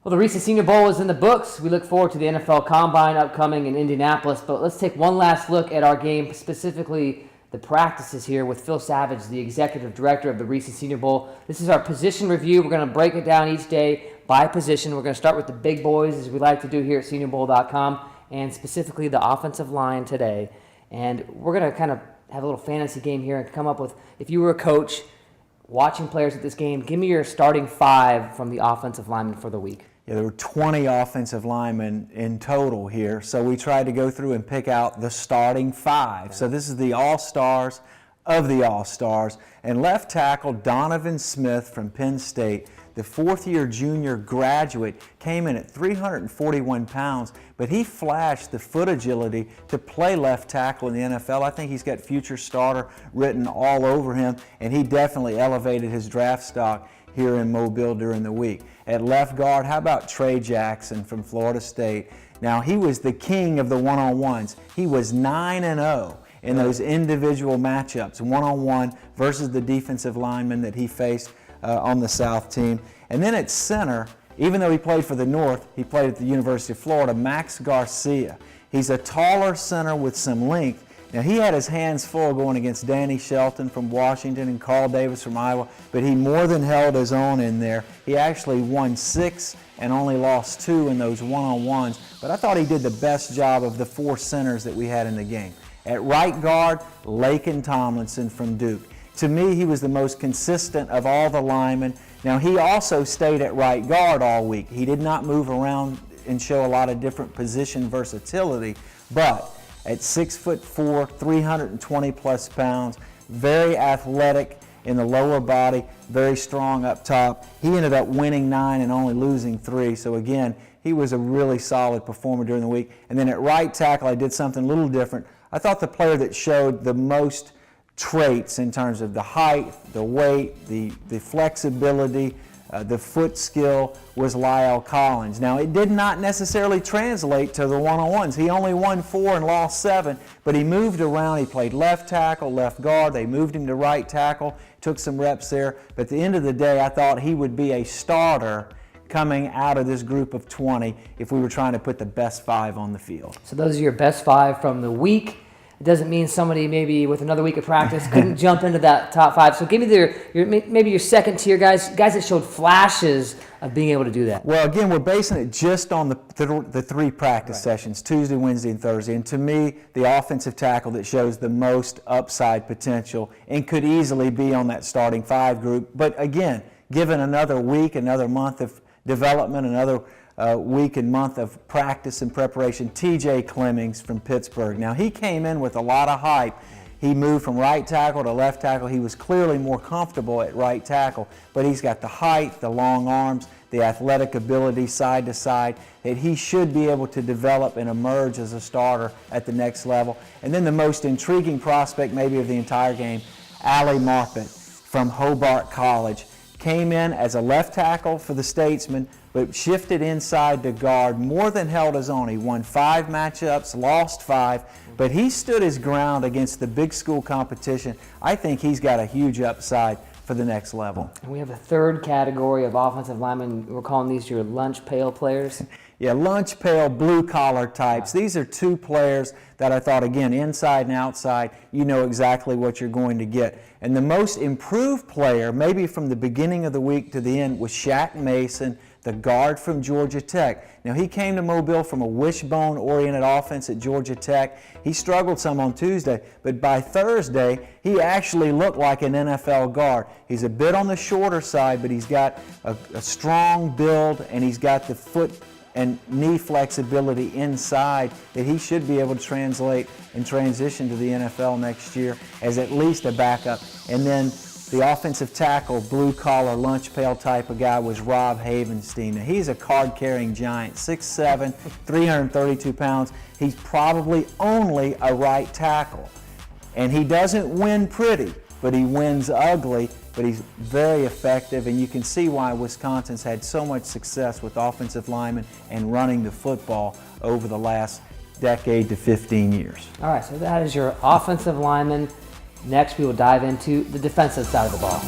Well, the Reese Senior Bowl is in the books. We look forward to the NFL Combine upcoming in Indianapolis, but let's take one last look at our game, specifically the practices here with Phil Savage, the executive director of the Reese Senior Bowl. This is our position review. We're going to break it down each day by position. We're going to start with the big boys, as we like to do here at SeniorBowl.com, and specifically the offensive line today. And we're going to kind of have a little fantasy game here and come up with, if you were a coach watching players at this game, give me your starting 5 from the offensive linemen for the week. Yeah, there were 20 offensive linemen in total here, so we tried to go through and pick out the starting 5. So this is the all-stars of the all-stars. And left tackle Donovan Smith from Penn State, the fourth-year junior graduate, came in at 341 pounds, but he flashed the foot agility to play left tackle in the NFL. I think he's got future starter written all over him, and he definitely elevated his draft stock here in Mobile during the week. At left guard, how about Tre Jackson from Florida State? Now, he was the king of the one-on-ones. He was 9-0 in those individual matchups, one-on-one versus the defensive lineman that he faced on the South team. And then at center, even though he played for the North, he played at the University of Florida, Max Garcia. He's a taller center with some length. Now, he had his hands full going against Danny Shelton from Washington and Carl Davis from Iowa, but he more than held his own in there. He actually won 6 and only lost 2 in those one-on-ones, but I thought he did the best job of the 4 centers that we had in the game. At right guard, Lakin Tomlinson from Duke. To me, he was the most consistent of all the linemen. Now, he also stayed at right guard all week. He did not move around and show a lot of different position versatility, but at 6'4", 320 plus pounds, very athletic in the lower body, very strong up top. He ended up winning 9 and only losing 3. So again, he was a really solid performer during the week. And then at right tackle, I did something a little different. I thought the player that showed the most traits in terms of the height, the weight, the flexibility, the foot skill was Lyle Collins. Now, it did not necessarily translate to the one-on-ones. He only won 4 and lost 7, but he moved around. He played left tackle, left guard. They moved him to right tackle, took some reps there. But at the end of the day, I thought he would be a starter coming out of this group of 20 if we were trying to put the best 5 on the field. So those are your best 5 from the week. It doesn't mean somebody maybe with another week of practice couldn't jump into that top 5. So give me maybe your second tier guys that showed flashes of being able to do that. Well, again, we're basing it just on the 3 practice sessions, Tuesday, Wednesday, and Thursday. And to me, the offensive tackle that shows the most upside potential and could easily be on that starting 5 group. But again, given another week, another month of development, another week and month of practice and preparation, T.J. Clemmings from Pittsburgh. Now, he came in with a lot of hype. He moved from right tackle to left tackle. He was clearly more comfortable at right tackle, but he's got the height, the long arms, the athletic ability side to side that he should be able to develop and emerge as a starter at the next level. And then the most intriguing prospect maybe of the entire game, Ali Marpet from Hobart College. Came in as a left tackle for the Statesmen, but shifted inside to guard, more than held his own. He won 5 matchups, lost 5, but he stood his ground against the big school competition. I think he's got a huge upside for the next level. And we have a third category of offensive linemen. We're calling these your lunch pail players. Yeah, lunch pail, blue-collar types. These are 2 players that I thought, again, inside and outside, you know exactly what you're going to get. And the most improved player, maybe from the beginning of the week to the end, was Shaq Mason, the guard from Georgia Tech. Now, he came to Mobile from a wishbone-oriented offense at Georgia Tech. He struggled some on Tuesday, but by Thursday, he actually looked like an NFL guard. He's a bit on the shorter side, but he's got a strong build, and he's got the foot and knee flexibility inside that he should be able to translate and transition to the NFL next year as at least a backup. And then the offensive tackle, blue-collar, lunch pail type of guy was Haven Stina. He's a card-carrying giant, 6'7", 332 pounds. He's probably only a right tackle. And he doesn't win pretty, but he wins ugly, but he's very effective, and you can see why Wisconsin's had so much success with offensive linemen and running the football over the last decade to 15 years. All right, so that is your offensive lineman. Next, we will dive into the defensive side of the ball.